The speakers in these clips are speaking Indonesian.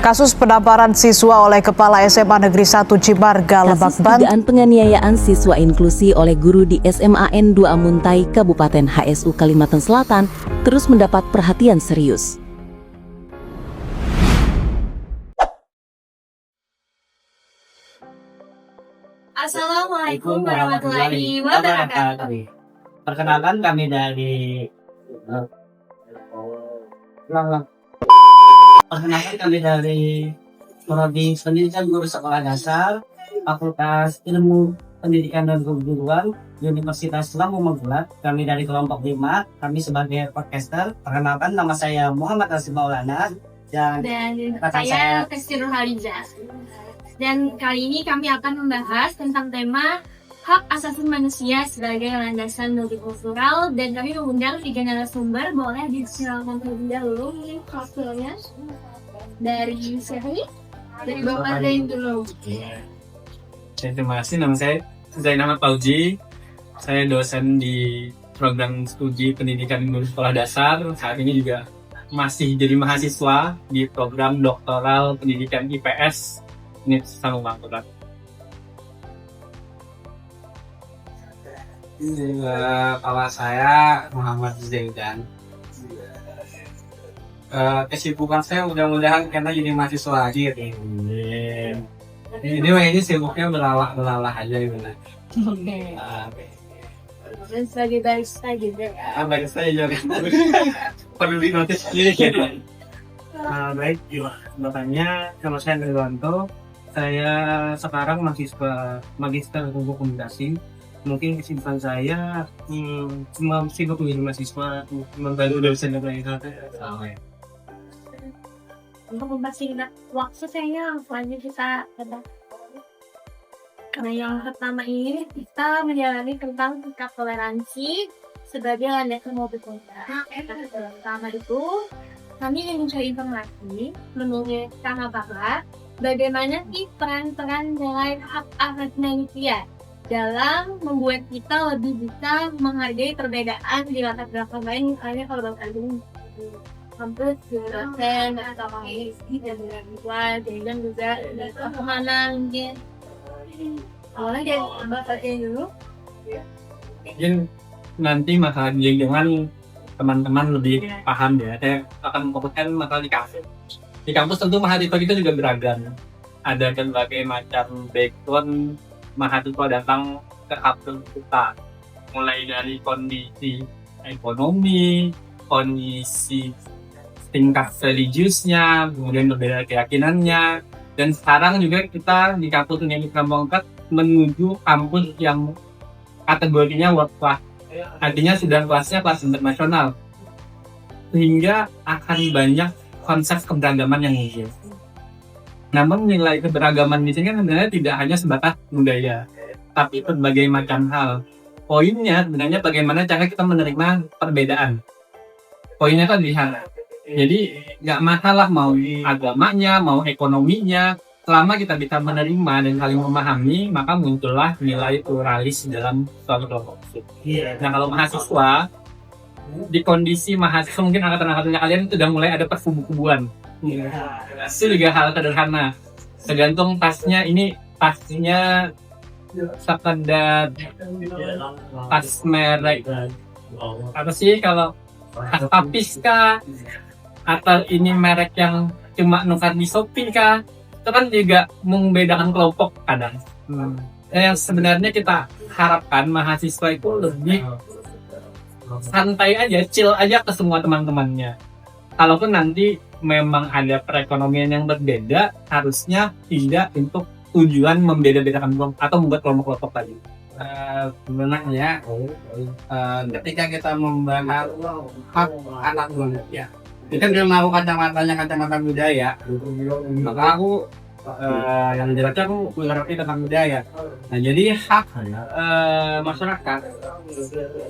Kasus penamparan siswa oleh Kepala SMA Negeri 1 Cimarga, Lebak Kasus Banten. dugaan penganiayaan siswa inklusi oleh guru di SMAN 2 Muntai, Kabupaten HSU Kalimantan Selatan terus mendapat perhatian serius. Assalamualaikum warahmatullahi wabarakatuh. Perkenalkan kami dari Prodi Pendidikan Guru Sekolah Dasar Fakultas Ilmu Pendidikan dan Keguruan Universitas Lambung Magelang. Kami dari kelompok 5, kami sebagai podcaster. Perkenalkan, nama saya Muhammad Asim Maulana dan saya Kesti Nurhaliza. Dan kali ini kami akan membahas tentang tema hak asasi manusia sebagai landasan multikultural, dan kami mengundang 3 narasumber. Boleh dipersilakan terlebih dahulu ini profilnya dari siapa nih? Dari Bapak Zain dulu. Terima kasih, nama saya Zain Ahmad Fauzi. Saya dosen di program studi pendidikan guru sekolah dasar. Saat ini juga masih jadi mahasiswa di program doktoral pendidikan IPS Universitas Magelang. Kalau saya Muhammad Zaidan. Kesibukan saya mudah-mudahan karena jadi mahasiswa akhir. Ini sibuknya belalah aja gitu. Dan sebagai barista juga. Barista aja. Perlu di notis sendiri. Baik, Bapaknya kalau saya Nirwanto, saya sekarang mahasiswa Magister Ilmu Komunikasi. Mungkin kesibukan saya cuma sibuk menjadi mahasiswa, membantu dosen dan lain-lain. Untuk mempersingkat waktu saya langsung aja kita karena yang pertama ini kita menjalani tentang sikap toleransi sebagai landasan multikultural. Pertama itu kami ingin mencari informasi menurut Kang Abah, bagaimana sih peran-peran nilai hak asasi manusia dalam membuat kita lebih bisa menghargai perbedaan di latar belakang lain, misalnya kalau Bapak ini kampus, dosen, atau mahasiswa dan mahasiswa, dan juga kemana mungkin. Awalnya dari Bapak dulu. Mungkin nanti masalah dengan teman-teman lebih paham ya. Saya akan memfokuskan masalah di kampus. Di kampus tentu mahasiswa kita juga beragam. Ada berbagai macam background mahasiswa datang ke kampus kita. Mulai dari kondisi ekonomi, kondisi tingkat religiusnya, kemudian berbeda keyakinannya. Dan sekarang juga kita di kampus yang kita mengangkat menuju kampus yang kategorinya world class. Artinya sudah kelasnya kelas internasional. Sehingga akan banyak konsep keberagaman yang muncul. Namun nilai keberagaman di sini kan sebenarnya tidak hanya sebatas budaya, tapi berbagai macam hal. Poinnya sebenarnya bagaimana cara kita menerima perbedaan. Poinnya kan di sana. Jadi nggak masalah mau agamanya, mau ekonominya, selama kita bisa menerima dan saling memahami, maka muncullah nilai pluralis dalam suatu kelompok. Nah, kalau mahasiswa, di kondisi mahasiswa mungkin angkatan-angkatannya kalian sudah mulai ada perkubu-kubuan. Itu juga hal sederhana. Tergantung tasnya, ini tasnya sekedar tas merek apa sih, kalau tas tapis kah, atau ini merek yang cuma nukar di Shopee kah, itu kan juga membedakan kelompok kadang. Yang sebenarnya kita harapkan mahasiswa itu lebih santai aja, chill aja ke semua teman-temannya. Kalaupun nanti memang ada perekonomian yang berbeda, harusnya tidak untuk tujuan membeda-bedakan kelompok atau membuat kelompok-kelompok tadi. Sebenarnya ketika kita membahas hak anak manusia, kita belum mau kacamata budaya, maka aku yang jelasnya aku mengerti tentang budaya. Nah, jadi hak masyarakat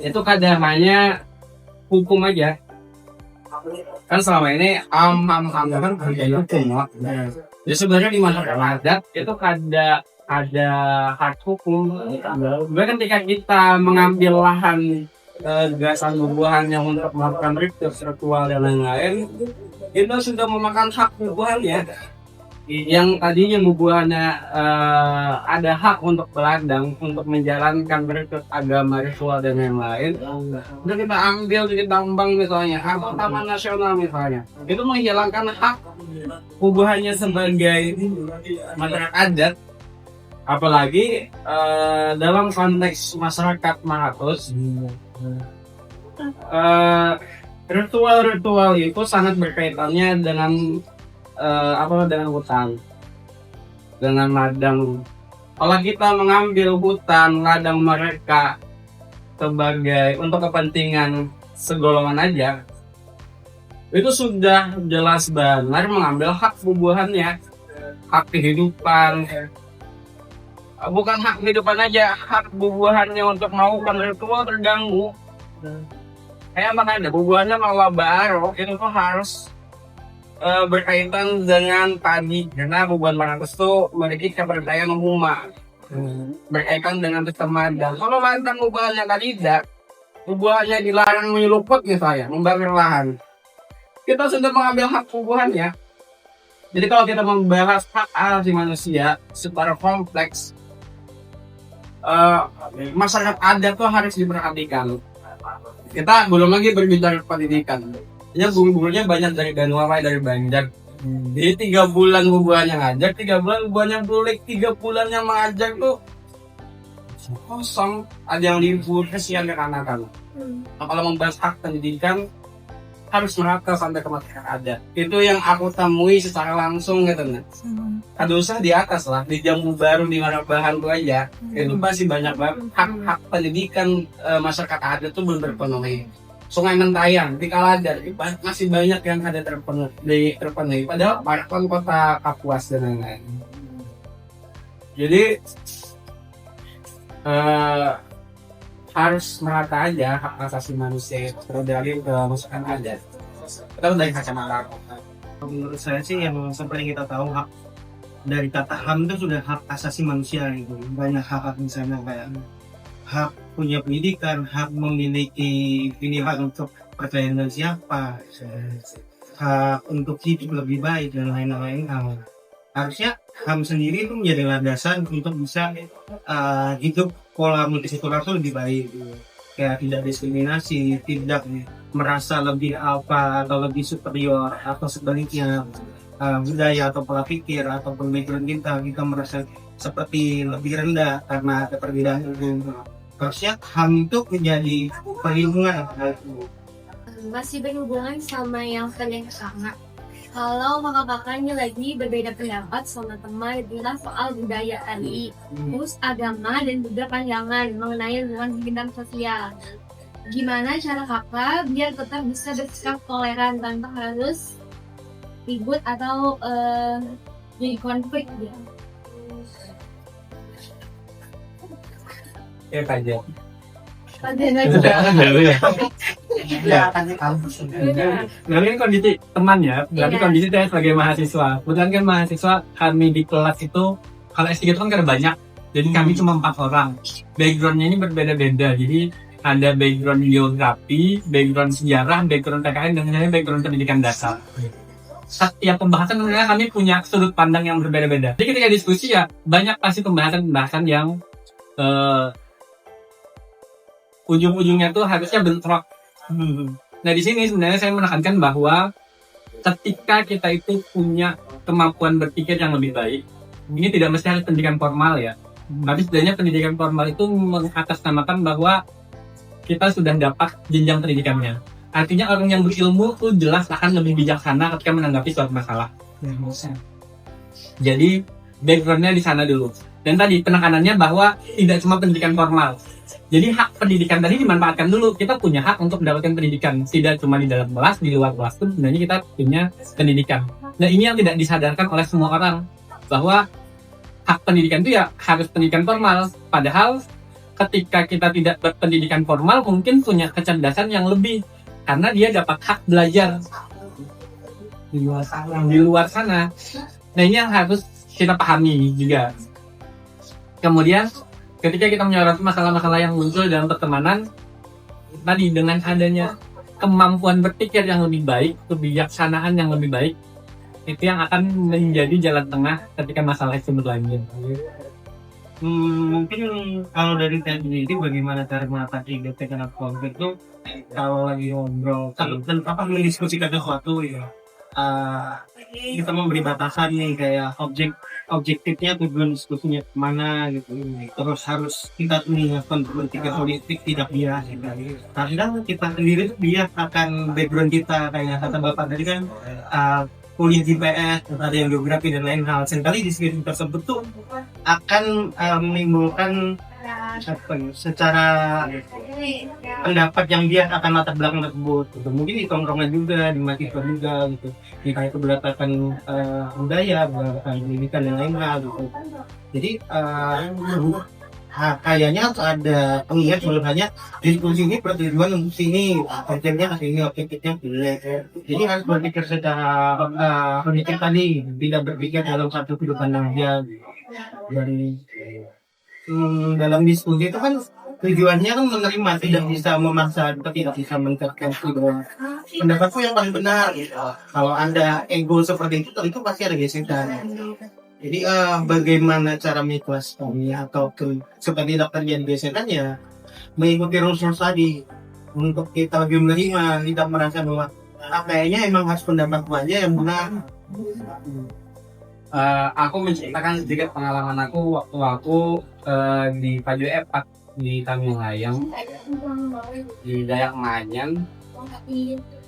itu kadang hanya hukum aja. Kan selama ini kan budaya hukum. Jadi sebenarnya di masyarakat adat itu ada hak hukum. Bahkan ketika kita mengambil lahan gasan bubuhan yang untuk melakukan ritual dan lain-lain, itu sudah memakan hak bubuhannya. yang tadinya bubuhannya ada hak untuk berladang, untuk menjalankan berikut agama, ritual dan lain-lain, udah kita ambil di tambang misalnya, atau taman nasional misalnya, itu menghilangkan hak bubuhannya sebagai masyarakat adat. Apalagi dalam konteks masyarakat Mahatus, ritual-ritual itu sangat berkaitannya dengan dengan hutan, dengan ladang. Kalau kita mengambil hutan, ladang mereka sebagai untuk kepentingan segolongan aja, itu sudah jelas benar mengambil hak bubuhannya, hak kehidupan. Bukan hak kehidupan aja, hak bubuhannya untuk melakukan ritual terganggu. Kayak makanya bubuhannya kalau baru itu tuh harus berkaitan dengan padi, karena bubuhan Mahatus itu memiliki kepercayaan umat, berkaitan dengan kesemadan. Kalau mantan bubuhannya tidak, bubuhannya dilarang menyeluput misalnya, membakar lahan, kita sudah mengambil hak bubuhannya. Jadi kalau kita membahas hak asasi manusia secara kompleks, masyarakat adat tuh harus diperhatikan. Kita belum lagi berbicara pendidikan. Ya guru-gurunya banyak dari Danuapai, dari Banjar. Jadi 3 bulan bubuhannya ngajar, 3 bulan bubuhannya bulik, 3 bulannya mengajar tuh kosong. Ada yang libur, kesian kekanakan. Nah, kalau membahas hak pendidikan harus merata sampai ke masyarakat adat. Itu yang aku temui secara langsung gitu. Ada usah di atas lah, di Jambu Baru, di Marabahan tuh aja. Itu masih banyak banget hak pendidikan masyarakat adat tuh belum terpenuhi. Sungai Mentayang, di Kaladan, masih banyak yang ada terpenuhi. Padahal Parakan kota Kapuas dan lain-lain. Jadi harus merata aja hak asasi manusia dari masyarakat adat. Kita dari kacamata. Menurut saya sih yang seperti kita tahu, hak dari kata HAM itu sudah hak asasi manusia gitu. Banyak hak misalnya kayak hak punya pendidikan, hak memiliki pilihan untuk percaya dengan siapa, hak untuk hidup lebih baik dan lain-lain. Harusnya HAM sendiri itu menjadi landasan untuk bisa hidup pola multikultural itu lebih baik gitu. Kayak tidak diskriminasi, tidak merasa lebih apa atau lebih superior, atau sebaliknya budaya atau pola pikir atau pemikiran kita merasa seperti lebih rendah karena ada perbedaan itu. Harusnya HAM itu menjadi perlindungan. Masih berhubungan sama yang kalian sama. Kalau kakak-kakaknya lagi berbeda pendapat sama teman bilang soal budaya tadi, terus agama dan juga pandangan mengenai hubungan bidang sosial. Gimana cara kakak biar tetap bisa bersikap toleran tanpa harus ribut atau jadi konflik gitu? Ya kajian. Berarti kan kondisi teman ya, berarti kondisi saya sebagai mahasiswa. Kebetulan kan mahasiswa kami di kelas itu, kalau S3 itu kan karena banyak, jadi kami cuma 4 orang. Backgroundnya ini berbeda-beda, jadi ada background geografi, background sejarah, background PKN, dan background pendidikan dasar. Setiap pembahasan sebenarnya kami punya sudut pandang yang berbeda-beda. Jadi ketika diskusi ya, banyak pasti pembahasan-pembahasan yang ujung-ujungnya tuh harusnya bentrok. Nah di sini sebenarnya saya menekankan bahwa ketika kita itu punya kemampuan berpikir yang lebih baik, ini tidak mesti harus pendidikan formal ya. Tapi sebenarnya pendidikan formal itu mengatasnamakan bahwa kita sudah dapat jenjang pendidikannya. Artinya orang yang berilmu tuh jelas akan lebih bijaksana ketika menanggapi suatu masalah. Jadi backgroundnya di sana dulu. Dan tadi penekanannya bahwa tidak cuma pendidikan formal. Jadi hak pendidikan tadi dimanfaatkan dulu. Kita punya hak untuk mendapatkan pendidikan. Tidak cuma di dalam kelas, di luar kelas pun sebenarnya kita punya pendidikan. Nah ini yang tidak disadarkan oleh semua orang. Bahwa hak pendidikan itu ya harus pendidikan formal. Padahal ketika kita tidak berpendidikan formal mungkin punya kecerdasan yang lebih. Karena dia dapat hak belajar di luar sana. Nah ini yang harus kita pahami juga. Kemudian ketika kita menyoroti masalah-masalah yang muncul dalam pertemanan, tadi dengan adanya kemampuan berpikir yang lebih baik, kebijaksanaan yang lebih baik, itu yang akan menjadi jalan tengah ketika masalah itu berlanjut. Mungkin kalau dari tadi bagaimana cara mengatasi gesekan atau konflik itu kalau lagi ngobrol dan apa mendiskusikan sesuatu ya kita memberi batasan nih kayak objektifnya tujuan diskusinya kemana gitu, terus harus kita mengingatkan berpikir politik tidak bias gitu. Kadang kita sendiri tuh bias akan background kita kayak kata bapak tadi kan kuliah di PS, ada yang geografi dan lain hal. Seringkali diskusi tersebut tuh akan menimbulkan apa ya, secara pendapat yang dia akan latar belakang tersebut. Gitu. Mungkin di tongkrongan juga, di mahasiswa juga gitu. Di kayak berdasarkan budaya, berdasarkan pendidikan dan lain hal gitu. Jadi kayaknya harus ada pengingat sebenarnya diskusi ini bertujuan untuk sini, kontennya ke sini, objektifnya jelek. Jadi harus berpikir secara objektif tadi, tidak berpikir dalam satu sudut pandang dia. Dari dalam diskusi itu kan tujuannya kan menerima, tidak bisa memaksa, tidak bisa mengintervensi bahwa pendapatku yang paling benar. Gitu. Kalau ada ego seperti itu pasti ada gesekan. Jadi bagaimana cara mengikhlaskannya atau supaya tidak terjadi gesekan ya mengikuti rules tadi untuk kita lebih menerima, tidak merasa bahwa kayaknya emang harus pendapatku aja yang benar. Aku menceritakan sedikit pengalaman aku waktu aku di Paju Epak di Tamilayang di Dayak Manyan.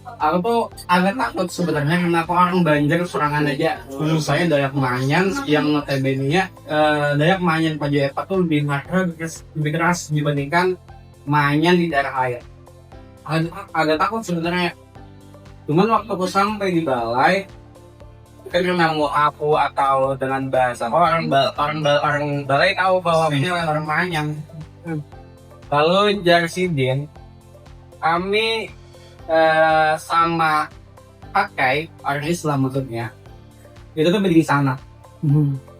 Aku tuh agak takut sebenarnya kenapa orang Banjar serangan aja. Menurut saya Dayak Manyan yang notabene-nya Dayak Manyan Paju Epak tuh lebih keras dibandingkan Manyan di daerah air. Agak takut sebenarnya. Cuman waktu aku sampai di balai kan mau aku atau dengan bahasa orang balai tahu bahwa ini orang Manyang. Lalu Jarsidin kami sama pakai orang Islam maksudnya itu tuh berdiri sana.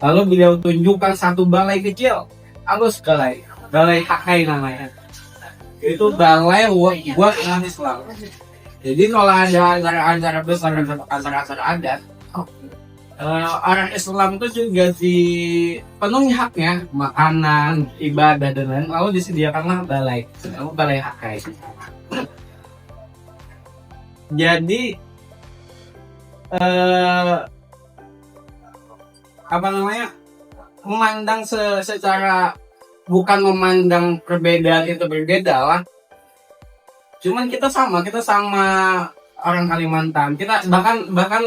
Lalu beliau tunjukkan satu balai kecil, halus balai Hakai namanya. Itu balai buat orang Islam. Jadi kalau ada acara besar acara adat, orang Islam itu juga dipenuhi haknya, makanan, ibadah dan lain. Lalu disediakanlah balai Hakai. Jadi memandang secara bukan memandang perbedaan itu berbeda lah. Cuman kita sama orang Kalimantan. Kita bahkan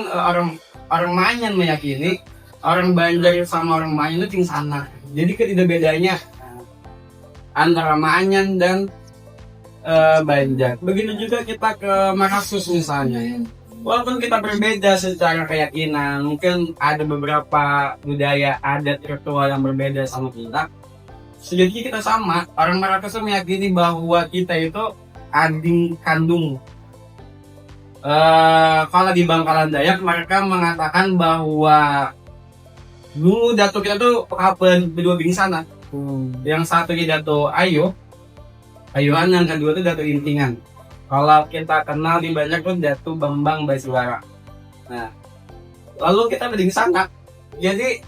orang Manyan meyakini orang Banjar sama orang Manyan itu ting sana. Jadi tidak bedanya antara Manyan dan Banjar. Begitu juga kita ke Makasus misalnya. Walaupun kita berbeda secara keyakinan, mungkin ada beberapa budaya adat ritual yang berbeda sama kita. Sejujurnya kita sama. Orang Makasus meyakini bahwa kita itu adik kandung. Kalau di Bangkalan Dayak mereka mengatakan bahwa dulu datuk kita tuh berdua bini sana. Yang satunya datuk Ayuan, yang kedua itu datuk Intingan. Kalau kita kenal di banyak tuh datuk Bambang Baisuara. Nah, lalu kita berdiri sana. Jadi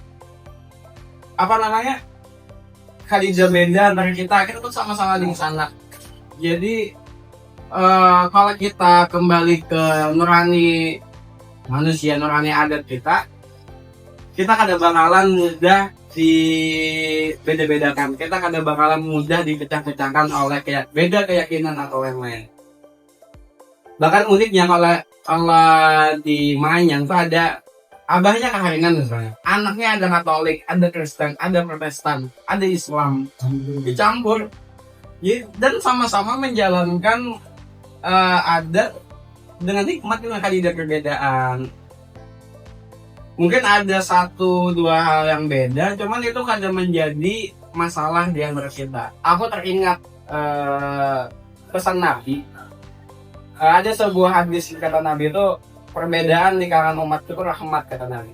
Khadijah beda antara kita tuh sama-sama di sana. Jadi kalau kita kembali ke nurani manusia, nurani adat kita kada bakalan mudah dibeda-bedakan. Kita kada bakalan mudah dipecah-pecahkan oleh beda keyakinan atau yang lain. Bahkan uniknya kalau di Manyang tuh ada abahnya keharingan misalnya, anaknya ada Katolik, ada Kristen, ada Protestan, ada Islam, dicampur. Dan sama-sama menjalankan adat dengan hikmat dengan kandidat perbedaan. Mungkin ada 1-2 hal yang beda, cuman itu kadang menjadi masalah di antara kita. Aku teringat pesan Nabi. Ada sebuah hadis kata Nabi itu, perbedaan di kalangan umat itu rahmat kata Nabi.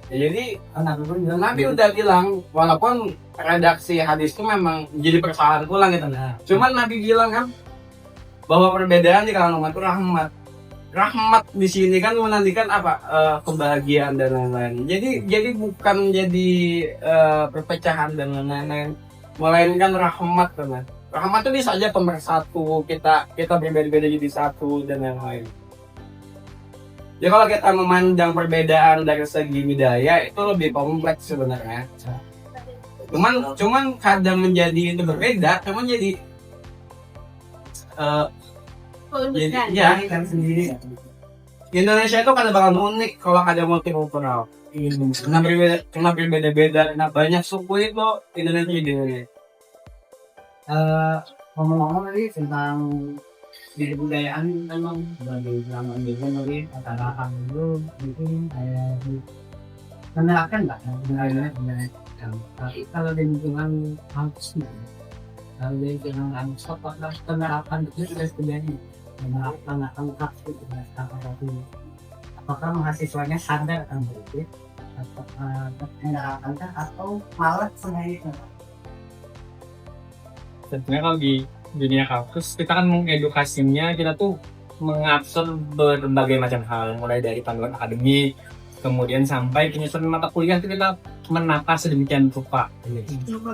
Jadi Nabi udah bilang, walaupun redaksi hadis itu memang jadi persalahan ulang gitu. Cuman Nabi bilang kan bahwa perbedaan di kalangan umat itu rahmat. rahmat di sini kan menantikan apa kebahagiaan dan lain-lain. Jadi bukan jadi perpecahan dan lain-lain, melainkan rahmat teman. Rahmat itu bisa aja pemersatu, kita berbeda-beda jadi satu dan lain-lain. Ya kalau kita memandang perbedaan dari segi budaya itu lebih kompleks sebenarnya. Cuman kadang menjadi itu berbeda, cuman jadi ya kan sendiri. Indonesia itu kan bakal unik kalau ada multikultural. Karena berbeda-beda, karena banyak suku itu Indonesia jadi. Ngomong-ngomong tadi tentang di kebudayaan memang sebagai selama Indonesia tadi kata-kata dulu mungkin kayak menerapkan nggak sebenarnya tapi kalau di lingkungan kampus gitu, kalau di lingkungan kampus apakah penerapan itu sudah terjadi menerapkan angkat gitu apakah mahasiswanya sadar akan itu apakah menerapkan atau malah sebenarnya Sebenarnya kalau di dunia kampus kita kan mengedukasinya, kita tuh mengatur berbagai macam hal, mulai dari panduan akademik, kemudian sampai penyusunan mata kuliah itu kita menata sedemikian rupa.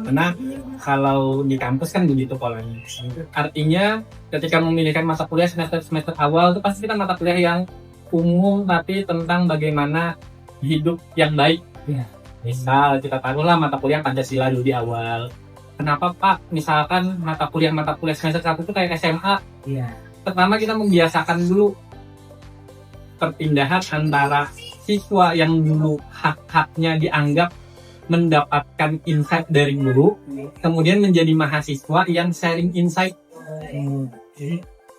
Karena kalau di kampus kan begitu polanya. Artinya ketika memilihkan mata kuliah semester awal itu pasti kita mata kuliah yang umum tapi tentang bagaimana hidup yang baik. Misal kita taruhlah mata kuliah Pancasila dulu di awal. Kenapa Pak? Misalkan mata kuliah semester 1 itu kayak SMA. Iya. Pertama kita membiasakan dulu perpindahan antara siswa yang dulu hak-haknya dianggap mendapatkan insight dari guru, kemudian menjadi mahasiswa yang sharing insight.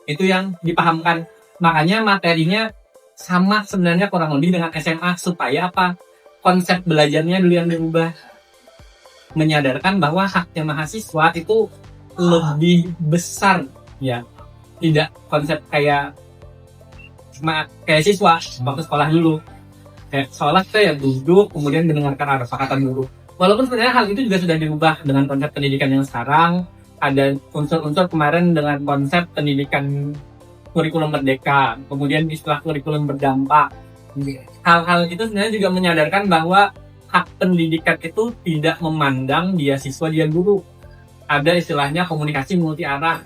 Itu yang dipahamkan. Makanya materinya sama sebenarnya kurang lebih dengan SMA supaya apa? Konsep belajarnya dulu yang diubah. Menyadarkan bahwa haknya mahasiswa itu lebih besar, ya, tidak konsep kayak siswa waktu sekolah dulu. Kayak sekolah kita ya duduk kemudian mendengarkan arah kata guru. Walaupun sebenarnya hal itu juga sudah diubah dengan konsep pendidikan yang sekarang. Ada unsur-unsur kemarin dengan konsep pendidikan kurikulum merdeka, kemudian istilah kurikulum berdampak. Hal-hal itu sebenarnya juga menyadarkan bahwa hak pendidikan itu tidak memandang dia siswa dia guru. Ada istilahnya komunikasi multi arah.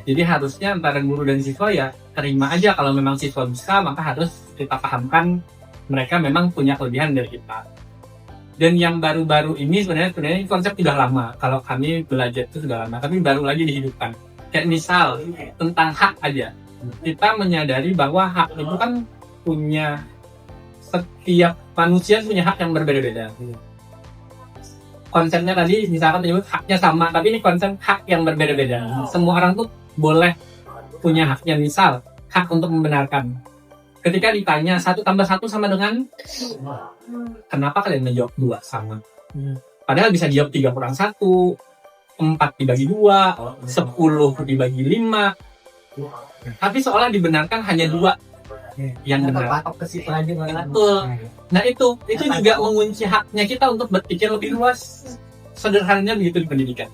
Jadi harusnya antara guru dan siswa ya terima aja kalau memang siswa bisa, maka harus kita pahamkan mereka memang punya kelebihan dari kita. Dan yang baru-baru ini sebenarnya konsep sudah lama. Kalau kami belajar itu sudah lama, tapi baru lagi dihidupkan. Kayak misal tentang hak aja. Kita menyadari bahwa hak itu kan punya, setiap manusia punya hak yang berbeda-beda. Konsepnya tadi misalkan menyebut haknya sama, tapi ini konsep hak yang berbeda-beda. Semua orang tuh boleh punya haknya, misal hak untuk membenarkan. Ketika ditanya 1 tambah 1 sama dengan, kenapa kalian menjawab 2 sama? Padahal bisa dijawab 3 kurang 1, 4 dibagi 2, 10 dibagi 5. Tapi seolah dibenarkan hanya 2 yang benar. Betul. Nah itu juga mengunci haknya kita untuk berpikir lebih luas. Sederhananya begitu di pendidikan.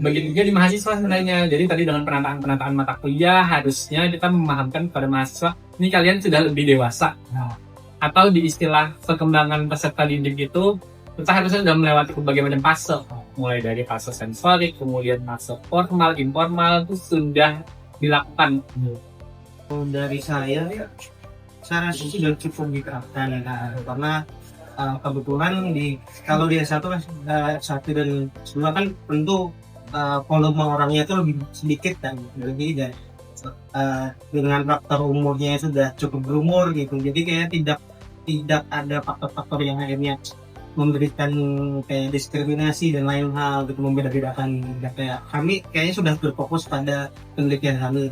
Begitu juga di mahasiswa sebenarnya. Jadi tadi dengan penataan mata kuliah harusnya kita memahamkan kepada mahasiswa, ini kalian sudah lebih dewasa. Atau di istilah perkembangan peserta didik itu, kita harusnya sudah melewati berbagai macam fase. Mulai dari fase sensorik, kemudian fase formal, informal itu sudah dilakukan. Dari saya rasa sudah cukup diterapkan karena kebetulan kalau di S1 dan semua kan tentu volume orangnya itu lebih sedikit dan lebih dengan faktor umurnya sudah cukup berumur gitu, jadi kayak tidak ada faktor-faktor yang akhirnya memberikan kayak diskriminasi dan lain hal gitu, membeda-bedakan. Kayak kami kayaknya sudah berfokus pada penelitian kami.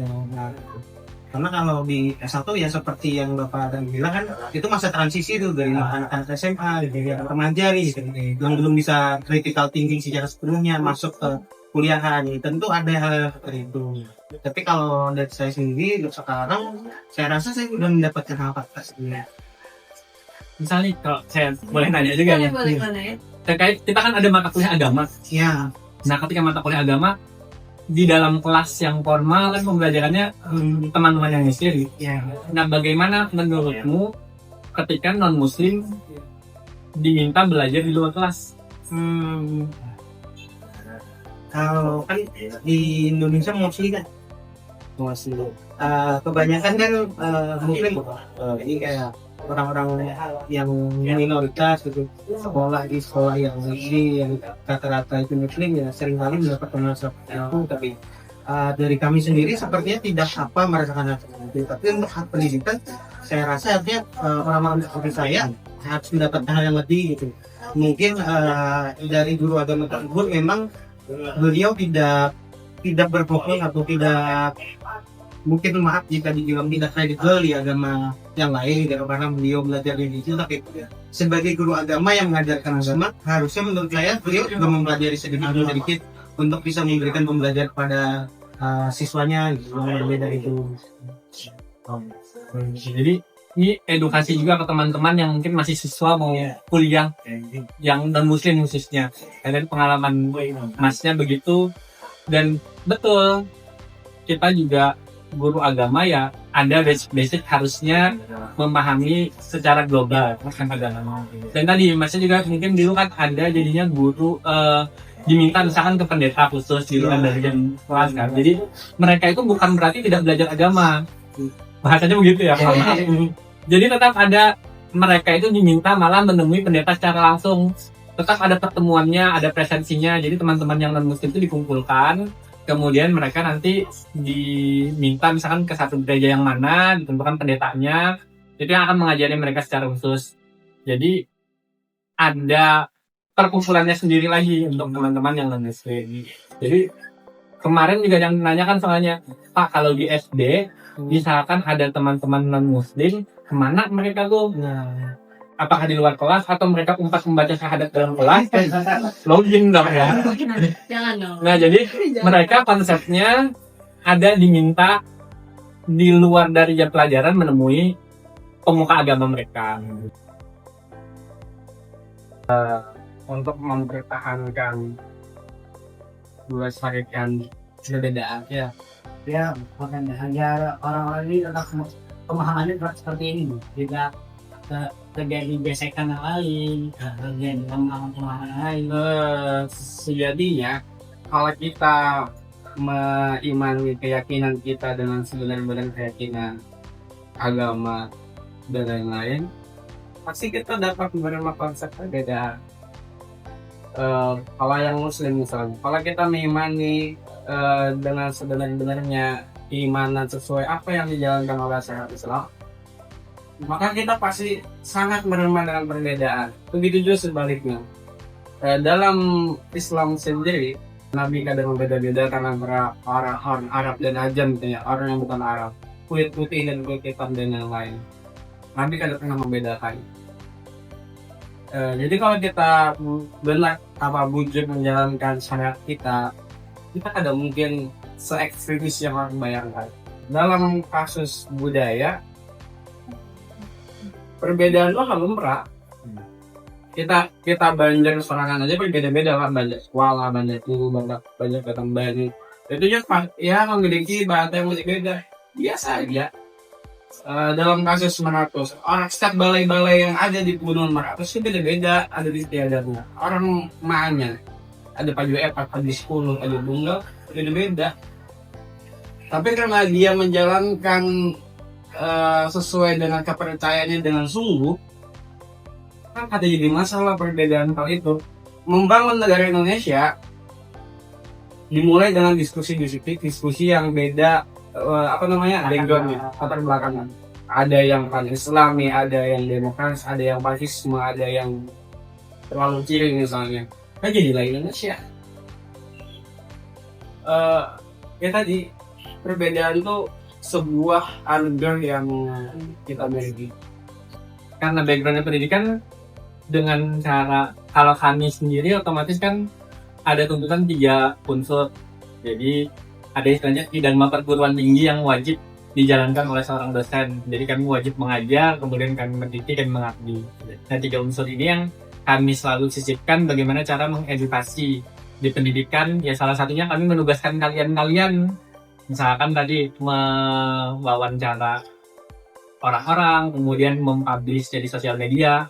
Karena kalau di S1 ya seperti yang Bapak dan bilang kan itu masa transisi tuh dari anak-anak SMA, dari remaja gitu, yang belum bisa critical thinking secara sepenuhnya masuk ke kuliahan. Tentu ada hal seperti itu. Tapi kalau dari saya sendiri untuk sekarang saya rasa saya sudah mendapatkan hal sebenarnya. Misalnya kalau saya boleh tanya juga ya. Boleh. Terkait kita kan ada mata kuliah agama. Ya. Nah ketika mata kuliah agama di dalam kelas yang formal kan pembelajarannya teman-teman yang sendiri. Nah, bagaimana menurutmu ketika non muslim diminta belajar di luar kelas? Kalau kan di Indonesia mostly kan kebanyakan kan muslim, jadi kayak orang-orang yang minoritas gitu sekolah di sekolah yang negeri yang rata-rata itu muslim ya seringkali mendapat pengaruh seperti itu. Tapi dari kami sendiri sepertinya tidak apa merasakan hal seperti itu. Tapi untuk hak pendidikan saya rasa artinya orang-orang seperti saya harus mendapatkan hal yang lebih gitu. Mungkin dari guru agama tersebut memang beliau tidak berfokus atau tidak, mungkin maaf jika dibilang tidak kredibel di agama yang lain gitu, karena beliau belajar di situ. Tapi sebagai guru agama yang mengajarkan agama, harusnya menurut saya beliau juga mempelajari sedikit untuk bisa memberikan pembelajaran kepada siswanya gitu, yang berbeda itu. Jadi ini edukasi juga ke teman-teman yang mungkin masih siswa mau kuliah yang non muslim khususnya. Dan pengalaman masnya begitu, dan betul kita juga guru agama ya ada basic harusnya memahami secara global tentang agama. Dan tadi masnya juga mungkin dulu kan ada jadinya guru diminta misalkan ke pendeta khusus di luar dari kelas kan. Jadi mereka itu bukan berarti tidak belajar agama, bahasanya begitu ya. Jadi tetap ada, mereka itu diminta malah menemui pendeta secara langsung. Tetap ada pertemuannya, ada presensinya. Jadi teman-teman yang non-muslim itu dikumpulkan. Kemudian mereka nanti diminta misalkan ke satu gereja yang mana, ditentukan pendetanya. Itu yang akan mengajari mereka secara khusus. Jadi ada perkumpulannya sendiri lagi untuk teman-teman yang non-muslim. Jadi kemarin juga yang menanyakan soalnya, Pak kalau di SD, misalkan ada teman-teman non-muslim, kemana mereka tuh? Nah, apakah di luar kelas atau mereka umpat membaca syahadat dalam kelas? Login dong ya. Jangan dong. Nah, jadi mereka konsepnya ada diminta di luar dari jam pelajaran menemui pemuka agama mereka. Untuk mempertahankan dua syariat yang berbeda ya makanya hanya orang-orang ini tetap pemahamannya seperti ini, tidak terjadi gesekan yang lain, terjadi pemahaman lain. Sejadinya kalau kita mengimani keyakinan kita dengan sebenar-benar keyakinan agama dan lain-lain, pasti kita dapat menerima konsep berbeda. Kalau yang muslim misalnya, kalau kita mengimani dengan sebenar-benarnya imanan sesuai apa yang dijalankan oleh syariat Islam, maka kita pasti sangat menerima dengan perbedaan. Begitu juga sebaliknya. Dalam Islam sendiri, Nabi kadang membeda-bedakan antara orang Arab dan Ajam, misalnya orang yang bukan Arab, kulit putih dan kulit hitam dan yang lain. Nabi kadang pernah membedakan. Jadi kalau kita benar bujur menjalankan syariat kita kadang mungkin se-ekstremis yang orang bayangkan. Dalam kasus budaya, perbedaan itu akan lumrah. Kita Banjar sorangan aja berbeda-beda kan, Banjar Kuala, Banjar Tulu, Banjar Batangbani. Itu ya memiliki bahasa yang beda. Biasa aja. Dalam kasus Meratus, orang setiap balai-balai yang ada di Gunung Meratus itu beda-beda, ada di istiadatnya. Orang mahanya ada Paju Epat, Paju 10, Paju Tunggal, beda-beda. Tapi karena dia menjalankan sesuai dengan kepercayaannya dengan sungguh, kan ada jadi masalah perbedaan hal itu. Membangun negara Indonesia dimulai dengan diskusi yang beda, backgroundnya, latar belakangnya. Ada yang pan Islami, ada yang demokratis, ada yang fasisme, ada yang terlalu kiri misalnya. Kan jadilah Indonesia. Ya tadi perbedaan itu sebuah anugerah yang kita miliki. Karena backgroundnya pendidikan, dengan cara kalau kami sendiri otomatis kan ada tuntutan 3 unsur. Jadi ada istilahnya dharma perguruan tinggi yang wajib dijalankan oleh seorang dosen. Jadi kami wajib mengajar, kemudian kami mendidik dan mengabdi. Nah 3 unsur ini yang kami selalu sisipkan bagaimana cara mengedukasi di pendidikan, ya salah satunya kami menugaskan kalian misalkan tadi mewawancara orang-orang, kemudian mempublish jadi sosial media,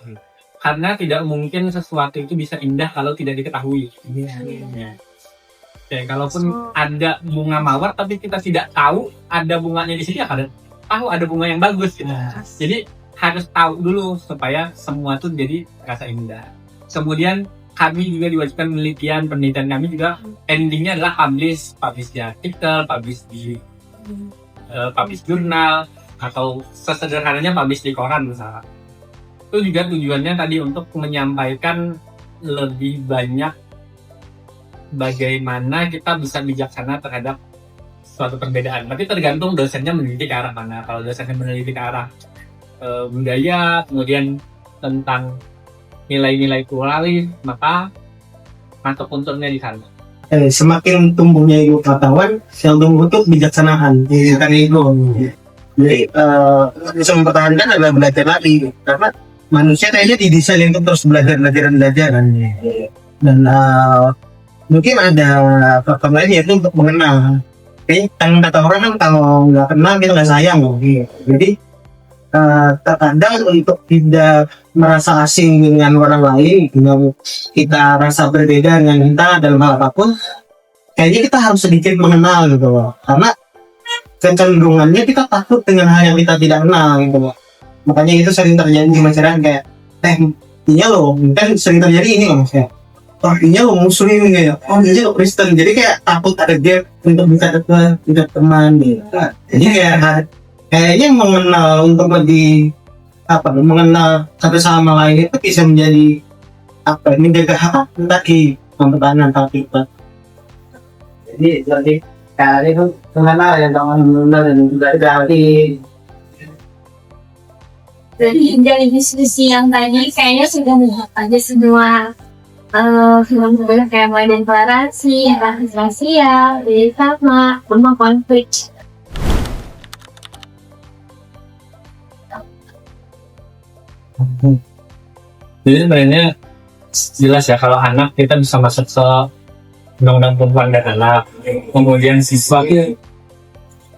karena tidak mungkin sesuatu itu bisa indah kalau tidak diketahui. Ya. Ya, kalaupun ada bunga mawar tapi kita tidak tahu ada bunganya di sini, ya kadang tahu ada bunga yang bagus gitu. Jadi harus tahu dulu supaya semua tuh jadi rasa indah. Kemudian kami juga diwajibkan penelitian kami juga endingnya adalah publish di artikel, publish di publish jurnal, atau sesederhananya publish di koran misalnya. Itu juga tujuannya tadi untuk menyampaikan lebih banyak bagaimana kita bisa bijaksana terhadap suatu perbedaan. Tapi tergantung dosennya meneliti ke arah mana. Kalau dosennya meneliti ke arah budaya, kemudian tentang nilai-nilai pluralis, maka masuk unsurnya di sana. Semakin tumbuhnya ilmu pengetahuan, selalu tumbuh untuk kebijaksanaan. Kan itu. Jadi bisa mempertahankan adalah belajar lagi, karena manusia kayaknya didesain untuk terus belajar. Dan mungkin ada faktor lain yaitu untuk mengenal. Kan kata orang kan kalau nggak kenal kita nggak sayang. Jadi terkadang untuk tidak merasa asing dengan orang lain, dengan kita rasa berbeda dengan kita dalam hal apapun, kayaknya kita harus sedikit mengenal gitu loh. Karena kecenderungannya kita takut dengan hal yang kita tidak kenal gitu loh. Makanya itu sering terjadi di masyarakat kayak, iya loh, kan sering terjadi ini loh maksudnya. Oh iya lo muslim kayak, oh iya lo Kristen, jadi kayak takut ada gap untuk bisa dekat teman gitu. Jadi kayaknya mengenal untuk lebih mengenal satu sama lain itu bisa menjadi menjaga hak tadi pertahanan hak kita. Jadi kali itu mengenal yang benar dan juga berarti. Jadi dari diskusi yang tadi kayaknya sudah muat aja semua film kayak mulai deklarasi, rasial, sama rumah konflik. Jadi sebenarnya jelas ya kalau anak kita bisa masuk ke undang-undang perempuan dan anak, kemudian siswa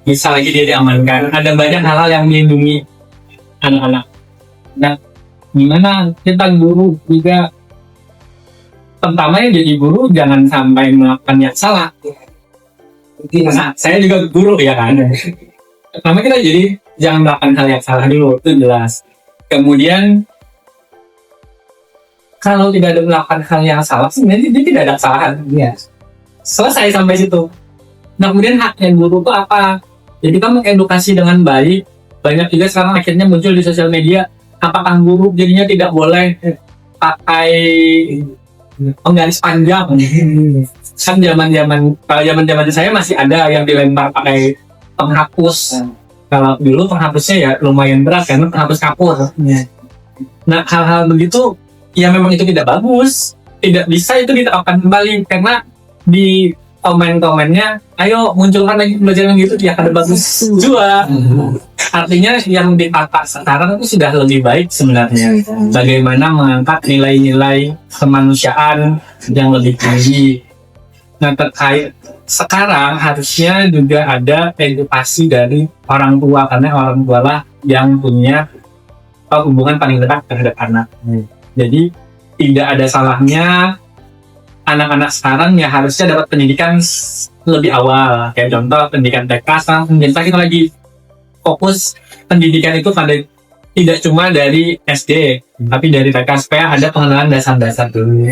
bisa lagi dia diamankan. Ada banyak hal-hal yang melindungi anak-anak. Nah, gimana kita guru juga, pertama yang jadi guru jangan sampai melakukan yang salah. Nah, saya juga guru ya kan. Pertama kita jadi jangan melakukan hal yang salah dulu, itu jelas. Kemudian kalau tidak ada melakukan hal yang salah, sebenarnya dia tidak ada kesalahan. Ya. Selesai sampai situ. Nah, kemudian haknya guru itu apa? Jadi kita mengedukasi dengan baik. Banyak juga sekarang akhirnya muncul di sosial media, apakah guru jadinya tidak boleh pakai penggaris panjang? Kan zaman saya masih ada yang dilempar pakai penghapus. Kalau dulu penghapusnya ya lumayan berat karena penghapus kapur. Nah, hal-hal begitu ya memang itu tidak bagus, tidak bisa itu diterapkan kembali karena di komen-komennya, ayo munculkan lagi pelajaran gitu ya kada bagus juga. Artinya yang ditata sekarang itu sudah lebih baik sebenarnya. Bagaimana mengangkat nilai-nilai kemanusiaan yang lebih tinggi. Nah, terkait sekarang harusnya juga ada edukasi dari orang tua, karena orang tua lah yang punya hubungan paling dekat terhadap anak. Jadi tidak ada salahnya anak-anak sekarang ya harusnya dapat pendidikan lebih awal. Kayak contoh pendidikan TK, sekarang kita lagi fokus pendidikan itu pada tidak cuma dari SD, tapi dari TK supaya ada pengenalan dasar-dasar dulu.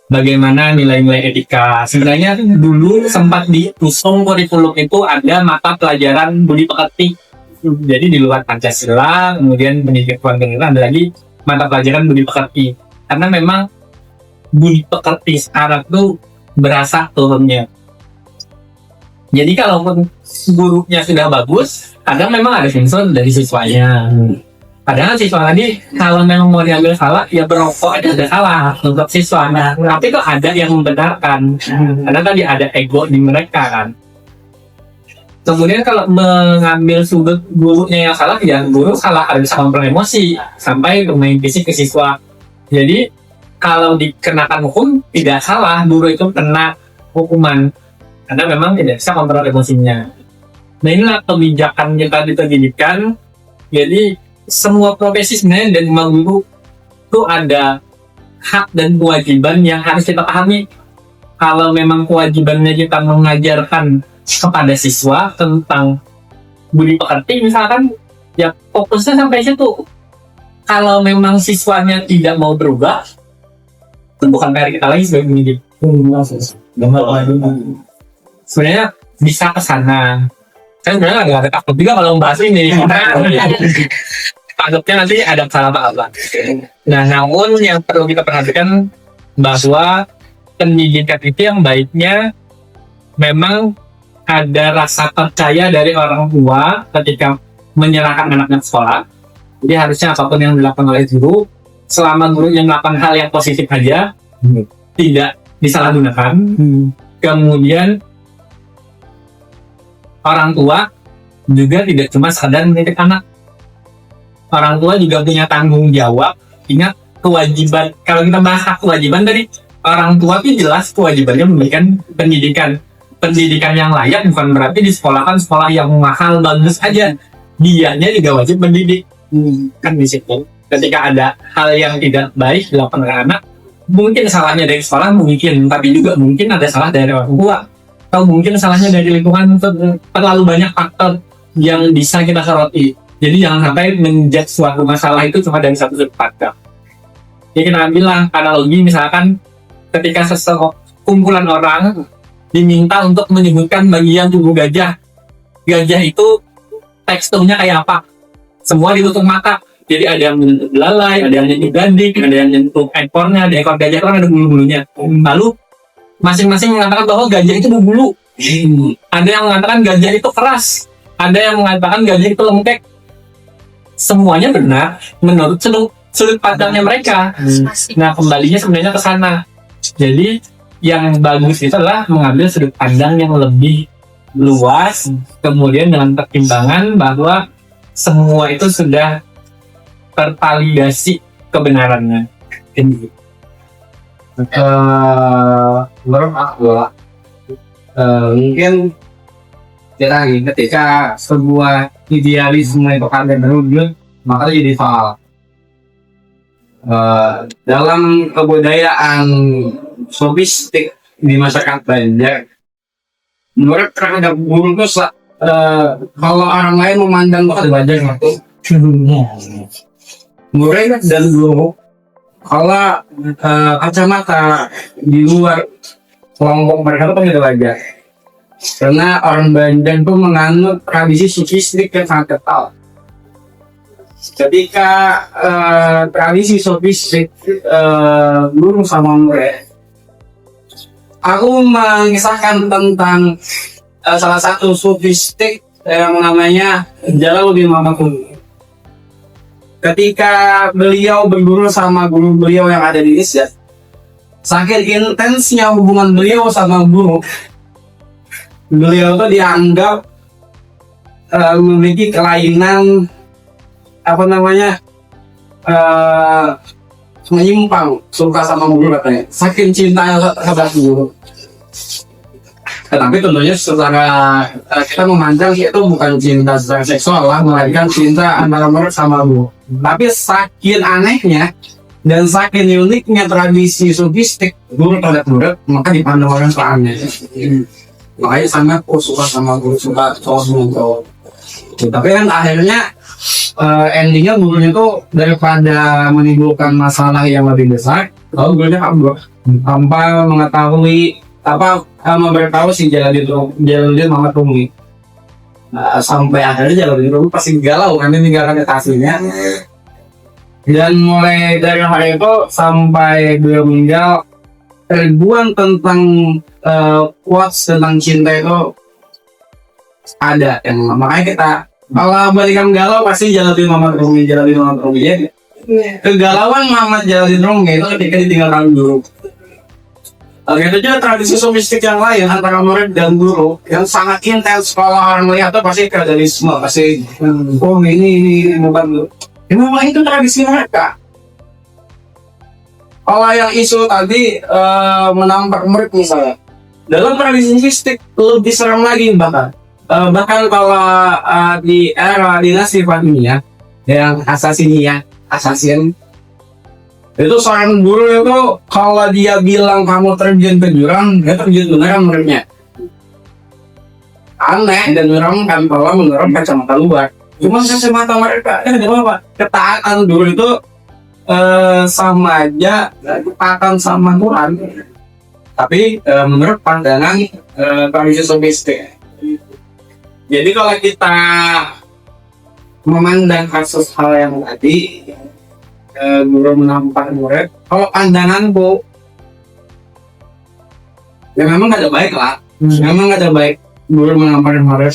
Bagaimana nilai-nilai etika. Sebenarnya dulu sempat diusung kurikulum itu ada mata pelajaran budi pekerti. Jadi di luar Pancasila, kemudian pendidikan kenegaraan ada lagi mata pelajaran budi pekerti. Karena memang budi pekerti sekarang tuh berasa turunnya. Jadi kalaupun gurunya sudah bagus, kadang memang ada sensor dari siswanya. Padahal siswa tadi kalau memang mau diambil salah, ya berokok ada salah untuk siswa. Nah, tapi kok ada yang membenarkan, karena tadi ada ego di mereka kan. Kemudian kalau mengambil sudut gurunya yang salah, ya guru salah, ada bisa kontrol emosi sampai bermain fisik ke siswa. Jadi kalau dikenakan hukum tidak salah guru itu kena hukuman karena memang tidak bisa kontrol emosinya. Nah inilah kebijakan kita di pendidikan. Jadi semua profesi sebenarnya dan guru itu ada hak dan kewajiban yang harus kita pahami. Kalau memang kewajibannya kita mengajarkan kepada siswa tentang budi pekerti misalkan, ya fokusnya sampai situ. Kalau memang siswanya tidak mau berubah, itu bukan PR kita lagi sebagai pendidik. Sebenarnya bisa ke sana. Saya sebenarnya nggak ada takut juga kalau membahas ini. Takutnya nanti ada salah paham. Nah, namun yang perlu kita perhatikan bahwa pendidikan itu yang baiknya memang ada rasa percaya dari orang tua ketika menyerahkan anaknya ke sekolah. Jadi harusnya apapun yang dilakukan oleh guru, selama guru yang melakukan hal yang positif aja, tidak disalahgunakan. Kemudian orang tua juga tidak cuma sadar mendidik anak. Orang tua juga punya tanggung jawab. Ingat kewajiban, kalau kita bahas hak kewajiban tadi, orang tua itu jelas kewajibannya memberikan pendidikan yang layak, bukan berarti disekolahkan sekolah yang mahal bagus aja. Dianya juga wajib mendidik. Kan di situ. Ketika ada hal yang tidak baik dilakukan oleh anak, mungkin salahnya dari sekolah, mungkin, tapi juga mungkin ada salah dari orang tua. Atau mungkin salahnya dari lingkungan. Terlalu banyak faktor yang bisa kita soroti. Jadi jangan sampai menjudge suatu masalah itu cuma dari satu sudut pandang. Ya kita ambillah analogi misalkan ketika kumpulan orang diminta untuk menyebutkan bagian tubuh gajah. Gajah itu teksturnya kayak apa? Semua ditutup mata. Jadi ada yang menyentuh belalai, ada yang menyentuh gading, ada yang menyentuh ekornya, ada ekor gajah kan ada bulu-bulunya. Lalu masing-masing mengatakan bahwa gajah itu berbulu. Ada yang mengatakan gajah itu keras. Ada yang mengatakan gajah itu lembek. Semuanya benar menurut sudut pandangnya mereka. Nah, kembalinya sebenarnya ke sana. Jadi yang bagus itu adalah mengambil sudut pandang yang lebih luas, kemudian dengan pertimbangan bahwa semua itu sudah tervalidasi kebenarannya. Menurut aku, mungkin ketika sebuah idealisme itu ada berwujud, maka jadi soal. Dalam kebudayaan sofistik di masyarakat Banjar, menurut terhadap guru itu kalau orang lain memandang itu ada Banjar itu murid dan guru, kalau kacamata di luar kelompok mereka itu pasti ada Banjar. Karena orang Banjar itu menganut tradisi sofistik yang sangat kental. Ketika tradisi sofistik guru sama murid, aku mengisahkan tentang salah satu sofistik yang namanya Jalaluddin Mahamudin. Ketika beliau berguru sama guru beliau yang ada di Indonesia, saking intensnya hubungan beliau sama guru, beliau itu dianggap memiliki kelainan menyimpang, suka sama guru katanya, saking cintanya terhadap guru. Tetapi tentunya secara kita memandang itu bukan cinta secara seksual lah, melainkan cinta antara murid sama guru. Tapi saking anehnya dan saking uniknya tradisi sofistik guru terhadap murid, maka dipandang orang aneh. Makanya sangat suka sama guru, suka cowok sama cowok. Tapi kan akhirnya endingnya gurunya tuh daripada menimbulkan masalah yang lebih besar, lalu gurunya kabur tanpa mengetahui memberitahu si Jalaluddin Mahamudin. Sampai akhirnya Jalaluddin pasti galau kan meninggalkan aslinya. Dan mulai dari hari itu sampai beliau meninggal, ribuan tentang quotes tentang cinta itu ada. Yang makanya kita kalau balikan galau pasti Jalaluddin Mahamudin. Kegalauan Muhammad Jalaluddin itu ketika ditinggalkan guru. Itu juga tradisi sofistik yang lain antara murid dan guru yang sangat intens. Kalau orang melihat itu pasti feodalisme, pasti ini bukan guru. Memang itu tradisi mereka. Kalau yang isu tadi menampar murid misalnya, dalam tradisi mistik lebih serem lagi bahkan. Bahkan kalau di era dinasti Fatimiyah yang assassin itu seorang guru itu kalau dia bilang kamu terjun ke jurang, dia terjun beneran muridnya. Aneh dan menyeramkan bahwa menurut kacamata luar. Cuma kacamata mereka, apa? Ketaatan guru itu sama aja ketaatan sama Tuhan. Tapi menurut pandangan tradisi sofistik. Jadi kalau kita memandang kasus hal yang tadi, guru menampar murid, kalau pandanganku ya memang gak ada baik lah, memang gak ada baik guru menampar murid.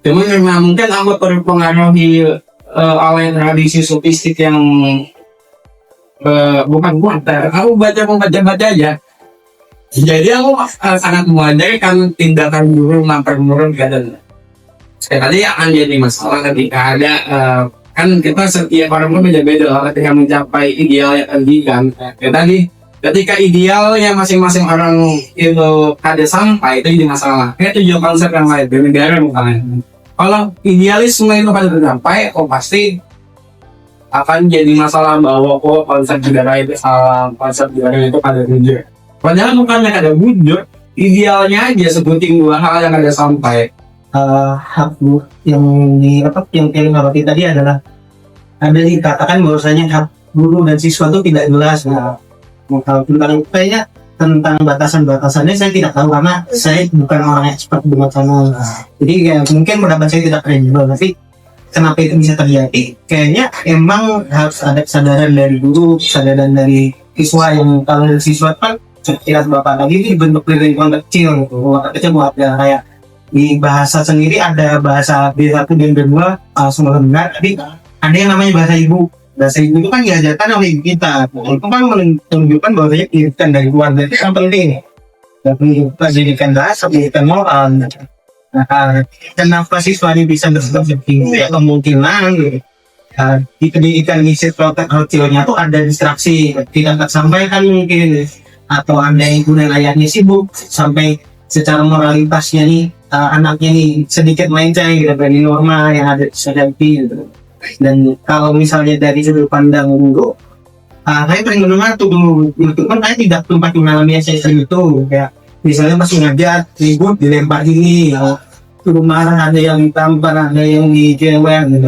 Cuma memang mungkin aku terpengaruhi oleh tradisi sofistik yang bukan kuatir, aku baca aja. Jadi aku sangat mewajarkan tindakan guru menampar murid, dan sekali akan jadi masalah ketika ada kan kita setiap orang pun beda-beda ketika mencapai ideal yang tadi kan. Tadi ketika idealnya masing-masing orang itu ada sampai, itu jadi masalah. Kayak tujuan konsep yang lain di negara misalnya. Kalau idealisme itu pada tercapai, pasti akan jadi masalah bahwa konsep negara itu salah, konsep negara itu pada tujuan. Padahal bukannya ada wujud, idealnya aja sebutin dua hal yang ada sampai. Hak yang dilewati tadi adalah ada dikatakan bahwasanya hak guru dan siswa itu tidak jelas. Nah, tentang batasan-batasannya saya tidak tahu karena saya bukan orang expert dengan sana. Jadi ya, mungkin pendapat saya tidak kredibel, tapi kenapa itu bisa terjadi? Kayaknya emang harus ada kesadaran dari guru, kesadaran dari siswa, yang kalau dari siswa kan tidak bapak lagi ini bentuk dari orang kecil, kecil buat ya, kayak di bahasa sendiri ada bahasa B1 dan B2 semua benar, tapi ada yang namanya bahasa ibu. Bahasa ibu itu kan diajarkan oleh ibu kita, itu kan menunjukkan bahwasanya pendidikan dari keluarga itu yang penting. Tapi pendidikan bahasa, pendidikan moral. Nah, kenapa siswa ini bisa bersikap seperti ya, kemungkinan di pendidikan isi kecilnya tuh ada distraksi, tidak tersampaikan mungkin, atau ada yang kemudian ayahnya sibuk sampai secara moralitasnya nih anaknya nih sedikit melenceng gitu dari norma yang ada dihadapi gitu. Dan kalau misalnya dari sudut pandang guru, saya paling mendengar tuh dulu itu kan saya tidak tempat mengalami SSI itu, kayak misalnya masih ngajar ribut dilempar ini, turun marah, ada yang ditampar, ada yang dijewel gitu.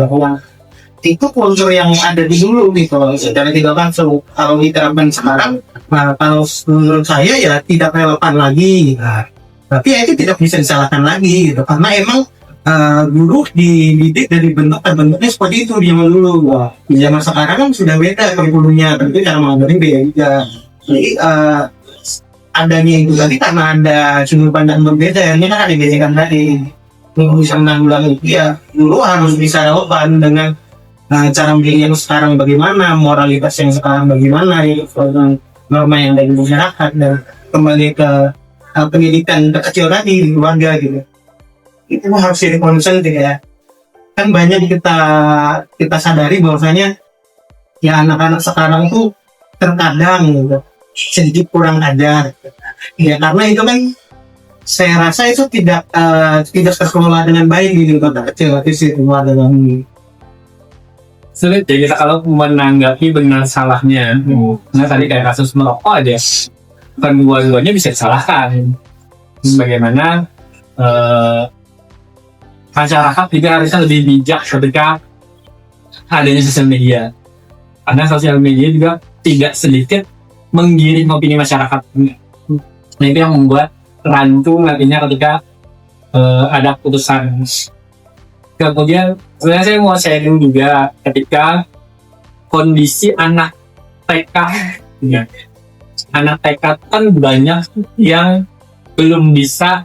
Itu kultur yang ada di dulu gitu, secara tidak langsung. Kalau diterapkan sekarang, kalau menurut saya ya tidak relevan lagi. Tapi ya itu tidak bisa disalahkan lagi gitu, karena emang guru dididik dari bentuknya seperti itu di zaman dulu. Di zaman sekarang kan sudah beda kurikulumnya, tentu cara mengajarin beda juga. Jadi adanya itu tadi karena ada sudut pandang berbeda, ini kan ada gesekan tadi. Untuk bisa menanggulangi itu ya dulu harus bisa relevan dengan cara mendidik yang sekarang bagaimana, moralitas yang sekarang bagaimana, norma yang ada di masyarakat, dan kembali ke pendidikan kecil tadi di keluarga gitu. Itu harus jadi concern ya. Kan banyak kita sadari bahwasanya ya anak-anak sekarang tuh terkadang gitu, sedikit kurang ajar. Ya karena itu kan saya rasa itu tidak terkelola dengan baik di kota kecil, tapi sih dengan sulit ya kita kalau menanggapi benar salahnya. Nah tadi kayak kasus merokok aja, kan dua-duanya bisa disalahkan. Bagaimana masyarakat juga harusnya lebih bijak ketika adanya sosial media, karena sosial media juga tidak sedikit menggiring opini masyarakat. Nah itu yang membuat rancu nantinya ketika ada putusan. Kemudian sebenarnya saya mau sharing juga ketika kondisi anak TK ya. Anak TK kan banyak yang belum bisa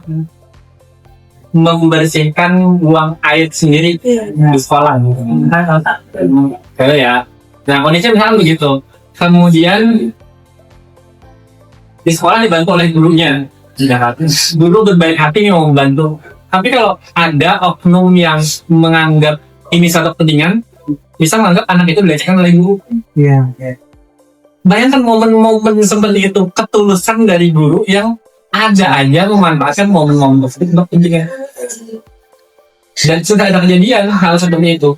membersihkan buang air sendiri di sekolah. Ya. Nah kondisinya misalnya begitu. Kemudian di sekolah dibantu oleh gurunya. Guru berbaik hati mau membantu. Tapi kalau ada oknum yang menganggap ini satu kepentingan, bisa menganggap anak itu dilecehkan oleh guru. Iya. bayangkan momen-momen seperti itu, ketulusan dari guru yang ada aja memanfaatkan momen-momen tersebut untuk kepentingan. Dan sudah ada kejadian hal seperti itu.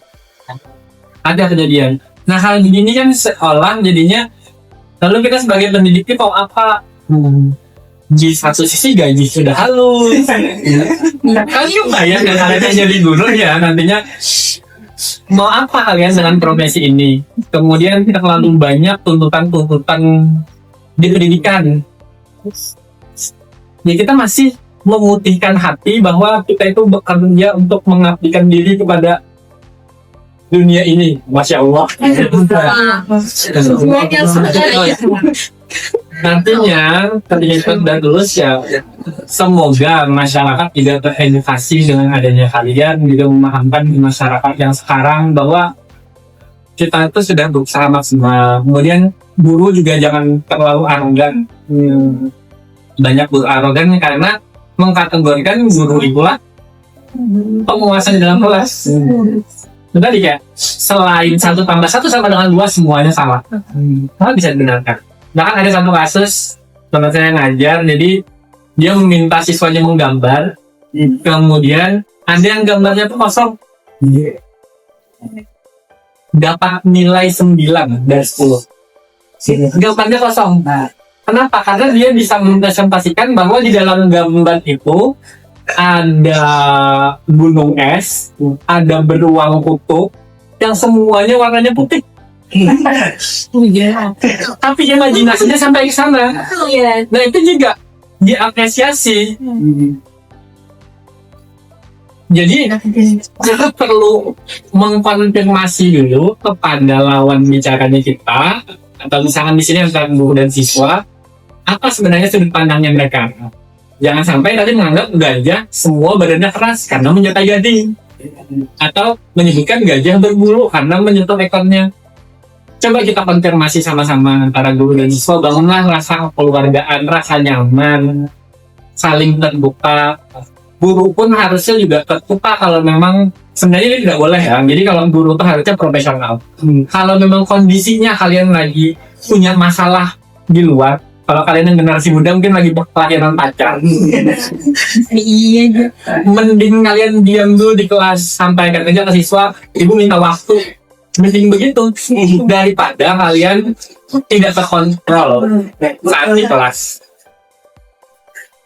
Ada kejadian. Nah, hal begini kan seolah jadinya, lalu kita sebagai pendidik itu mau apa? Di satu sisi gaji sudah halus. Kalian bayangkan kalian jadi guru ya nantinya. Mau apa kalian dengan profesi ini? Kemudian terlalu banyak tuntutan-tuntutan di pendidikan. Ya kita masih memutihkan hati bahwa kita itu bekerja untuk mengabdikan diri kepada dunia ini. Masya Allah. Nantinya ketika kita sudah lulus ya, semoga masyarakat tidak teredukasi dengan adanya kalian, juga memahamkan di masyarakat yang sekarang bahwa kita itu sudah berusaha maksimal. Kemudian guru juga jangan terlalu arogan. Banyak guru arogan karena mengkategorikan guru itulah penguasa di dalam kelas. Tadi ya, selain 1 tambah 1 sama dengan 2 semuanya salah. Hal bisa dibenarkan. Bahkan ada satu kasus teman saya ngajar, jadi dia meminta siswanya menggambar, kemudian ada yang gambarnya tuh kosong, dapat nilai 9 dari 10. Gambarnya kosong. Kenapa? Karena dia bisa mempresentasikan bahwa di dalam gambar itu ada gunung es, ada beruang kutub, yang semuanya warnanya putih. Tapi imajinasinya sampai ke sana. Nah itu juga diapresiasi. Jadi kita perlu mengkonfirmasi dulu kepada lawan bicaranya kita, atau misalkan di sini antara guru dan siswa, apa sebenarnya sudut pandangnya mereka. Jangan sampai nanti menganggap gajah semua badannya keras karena menyetai gading, atau menyebutkan gajah berbulu karena menyentuh ekornya. Coba kita konfirmasi sama-sama antara guru dan siswa, bangunlah rasa kekeluargaan, rasa nyaman, saling terbuka. Guru pun harusnya juga terbuka kalau memang sebenarnya ini tidak boleh ya. Jadi kalau guru itu harusnya profesional. Kalau memang kondisinya kalian lagi punya masalah di luar, kalau kalian yang generasi muda mungkin lagi pelayanan pacar. Iya. Mending kalian diam dulu di kelas, sampaikan aja ke siswa, ibu minta waktu. Mending begitu daripada kalian tidak terkontrol saat di kelas.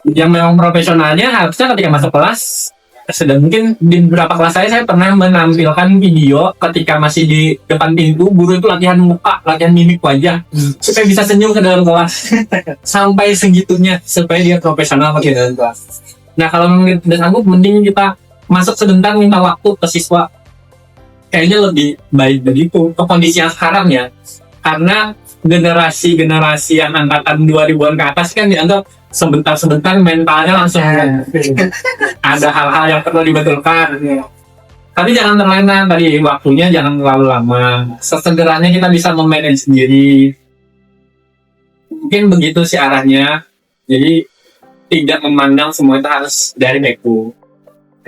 Yang memang profesionalnya harusnya ketika masuk kelas, sedang mungkin di beberapa kelas saya pernah menampilkan video ketika masih di depan pintu, guru itu latihan muka, latihan mimik wajah supaya bisa senyum ke dalam kelas. Sampai segitunya supaya dia profesional ke dalam kelas. Nah kalau memang tidak sanggup, mending kita masuk sebentar, minta waktu ke siswa. Kayaknya lebih baik begitu ke kondisi yang sekarang ya, karena generasi yang angkatan 2000-an ke atas kan dianggap sebentar-sebentar mentalnya langsung ada hal-hal yang perlu dibetulkan. Tapi jangan terlena tadi, waktunya jangan terlalu lama, sesegeranya kita bisa memanage sendiri. Mungkin begitu sih arahnya, jadi tidak memandang semua itu harus dari baku.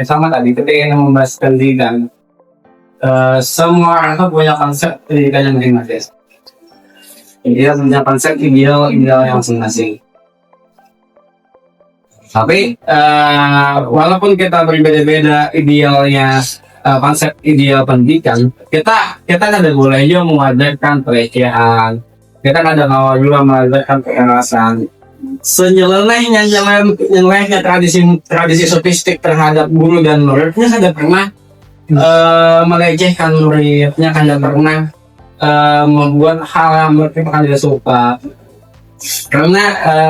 Sama tadi ketika membahas pendidikan, semua orang tuh punya konsep pendidikan yang masing-masing. Dia punya konsep ideal yang masing-masing. Tapi walaupun kita berbeda-beda idealnya, konsep ideal pendidikan, kita tidak boleh juga mewajarkan pelecehan. Kita kadang juga mewajarkan kekerasan. Senyelenehnya tradisi sofistik terhadap guru dan muridnya tidak pernah melecehkan muridnya, kan tidak pernah membuat hal yang mereka tidak suka. Karena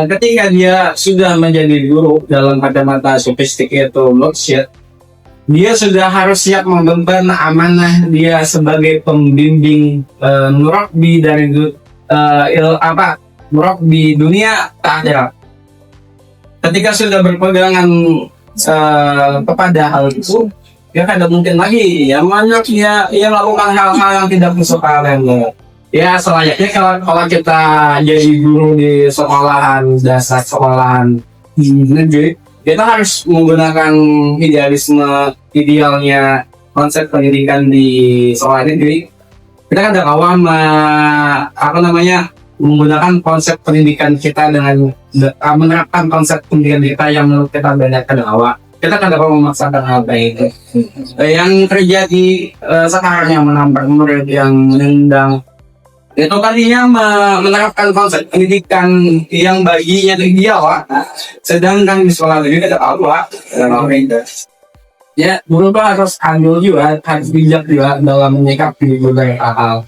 ketika dia sudah menjadi guru dalam kacamata sofistik itu bullshit, dia sudah harus siap mengemban amanah dia sebagai pembimbing murabbi dari murabbi dunia akhirat. Ketika sudah berpegangan kepada hal itu, dia kadang mungkin lagi yang banyak dia lakukan hal-hal yang tidak kesukaan. Ya selayaknya kalau kita jadi guru di sekolahan dasar, sekolahan negeri, kita harus menggunakan idealnya konsep pendidikan di sekolah negeri. Kita kadang awam menggunakan konsep pendidikan kita dengan menerapkan konsep pendidikan kita yang menurut kita banyak kedua. Kita kan dapat memaksakan hal baik itu. Yang terjadi sekarang yang menampar murid yang menendang itu tadinya menerapkan konsep pendidikan yang baginya dari dia, Wak. Sedangkan di sekolah negeri ada Wak. Ya, guru harus andil juga, harus bijak juga dalam menyikapi berbagai hal.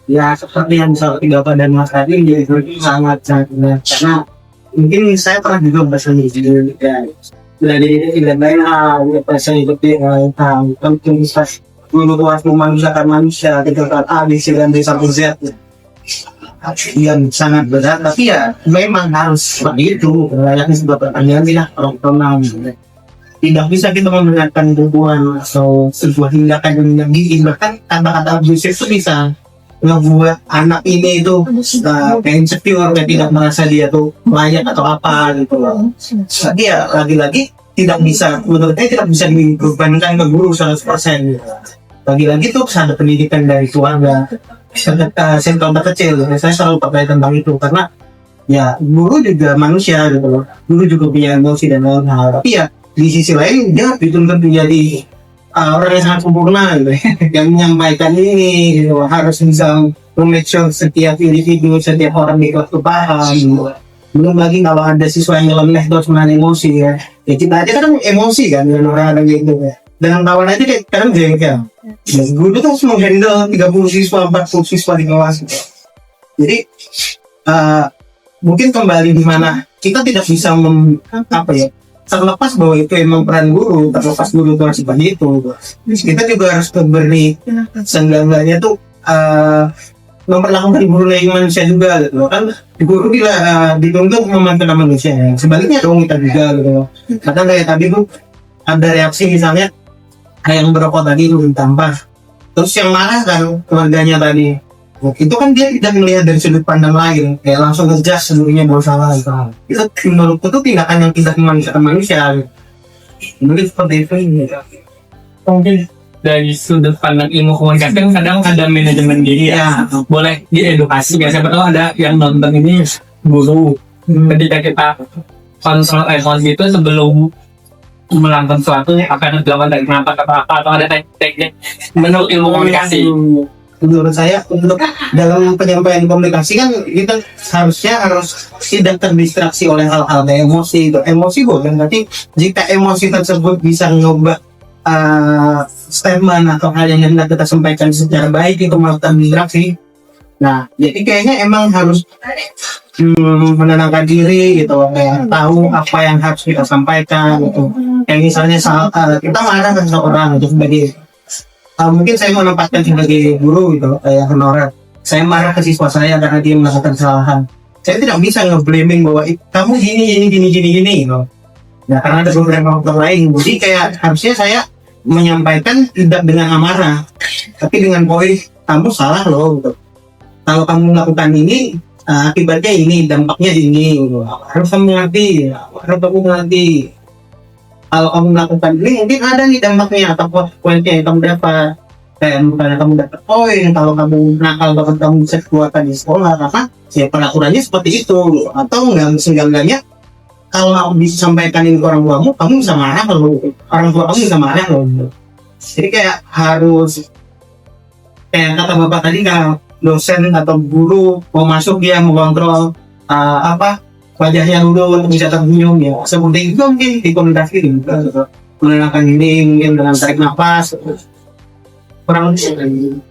Ya seperti yang disampaikan dan Mas tadi jadi sangat benar karena mungkin saya pernah juga bahasa Inggris ya dari ini tidak lain bahasa seperti penting dulu harus memanusiakan manusia kita A B C dan D sampai Z yang sangat berat tapi ya memang harus seperti itu layaknya sebuah pertanyaan tidak orang tidak bisa kita menggunakan tubuhan atau sebuah tindakan yang gigi bahkan kata-kata abusif itu bisa ngebuat anak ini itu insecure dan tidak merasa dia tuh layak atau apa gitu loh. Tapi ya lagi-lagi tidak bisa, menurut saya tidak bisa dibebankan ke guru 100% gitu. Lagi-lagi tuh ada pendidikan dari keluarga. Saya contoh kecil, saya selalu pakai tentang itu karena ya guru juga manusia gitu loh. Guru juga punya emosi dan lain-lain. Tapi ya di sisi lain dia dituntut menjadi orang yang sangat sempurna gitu, yang menyampaikan ini gitu, harus bisa make sure setiap individu, setiap orang di kelas itu paham gitu. Belum lagi kalau ada siswa yang lemah terus menahan emosi ya kita aja kan emosi kan dengan orang gitu ya dengan kawan aja kayak kadang jengkel dan guru tuh harus menghandle 30 siswa, 40 siswa di kelas gitu. Jadi mungkin kembali di mana kita tidak bisa terlepas bahwa itu emang peran guru, terlepas guru itu harus seperti itu. Kita juga harus beri seenggaknya tuh memperlakukan guru lain manusia juga gitu kan. Guru bila dituntut memantau manusia, sebaliknya dong kita juga gitu. Kadang kayak tadi tuh ada reaksi misalnya kayak yang berokok tadi itu ditampar, terus yang marah kan keluarganya tadi. Itu kan dia tidak melihat dari sudut pandang lain, kayak langsung ngejas seluruhnya bahwa salah gitu. Itu menurutku tuh tindakan yang tidak memanusiakan manusia gitu. Mungkin seperti itu gitu. Mungkin dari sudut pandang ilmu komunikasi kan kadang ada manajemen diri ya, boleh diedukasi ya. Siapa tahu ada yang nonton ini guru, ketika kita kontrol itu sebelum melakukan sesuatu akan dilakukan dari kenapa atau ada teknik menurut ilmu komunikasi. Menurut saya untuk dalam penyampaian komunikasi kan kita harus tidak terdistraksi oleh hal-hal kayak emosi boleh, tapi jika emosi tersebut bisa mengubah statement atau hal yang hendak kita sampaikan secara baik itu malah terdistraksi. Nah jadi kayaknya emang harus menenangkan diri gitu, kayak tahu apa yang harus kita sampaikan gitu. Kayak misalnya kita marah ke seorang itu sebagai mungkin saya menempatkan sebagai guru gitu, kayak honorer. Saya marah ke siswa saya karena dia melakukan kesalahan. Saya tidak bisa nge-blaming bahwa kamu gini gitu. Ya karena ada beberapa faktor lain. Jadi kayak harusnya saya menyampaikan tidak dengan amarah, tapi dengan poin kamu salah loh gitu. Kalau kamu melakukan ini akibatnya ini, dampaknya ini gitu. Harus kamu mengerti. Kalau kamu melakukan ini mungkin ada nih dampaknya atau konsekuensinya yang kamu dapat. Kayak misalnya kamu dapat poin kalau kamu nakal bahkan kamu bisa keluarkan di sekolah karena ya peraturannya seperti itu. Atau seenggaknya kalau aku bisa sampaikan ini ke orang tuamu, kamu bisa marah kalau orang tua kamu bisa marah loh. Jadi kayak harus kayak kata bapak tadi, kalau dosen atau guru mau masuk dia mau kontrol wajahnya dulu bisa tersenyum ya. Seperti itu mungkin di komunikasi gitu. Menenangkan ini mungkin dengan tarik nafas. Kurang lebih.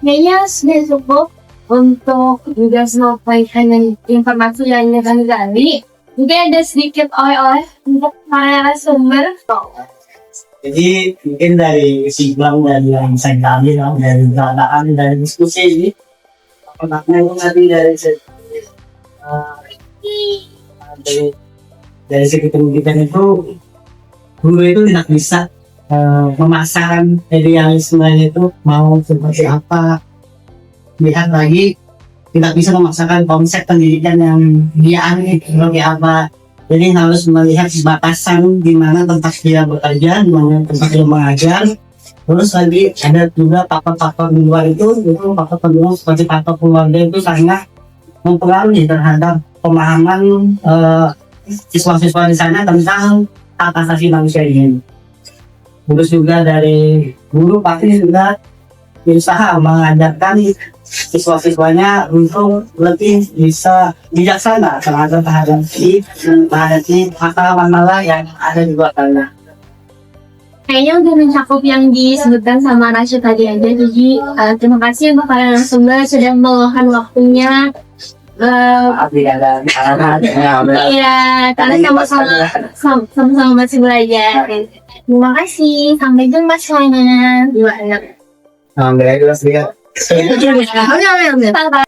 Kayaknya sudah cukup untuk juga sampaikan informasi yang kami gali. Mungkin ada sedikit oleh-oleh untuk para sumber. Jadi mungkin dari kesimpulan dari yang saya ambil dari perataan dan diskusi ini, nanti dari segi pendidikan itu guru itu tidak bisa memasarkan idealismenya itu mau seperti apa. Lihat lagi tidak bisa memaksakan konsep pendidikan yang dia aneh seperti apa. Jadi harus melihat batasan di mana tempat dia bekerja, di mana tempat dia mengajar, Terus lagi ada juga faktor-faktor di luar itu faktor kedua seperti faktor keluarga itu sangat mempengaruhi terhadap pemahaman siswa-siswa di sana tentang hak asasi manusia ini. Terus juga dari guru pasti juga berusaha mengajarkan siswa-siswanya untuk lebih bisa bijaksana terhadap menghadapi masalah-masalah yang ada di luar sana. Kayaknya udah mencakup yang disebutkan sama Rashid tadi aja. Jadi terima kasih untuk kalian narasumber sudah meluangkan waktunya. Iya, karena sama-sama masih belajar. Terima kasih. Sampai jumpa semuanya. Gimana? Alhamdulillah. Bye.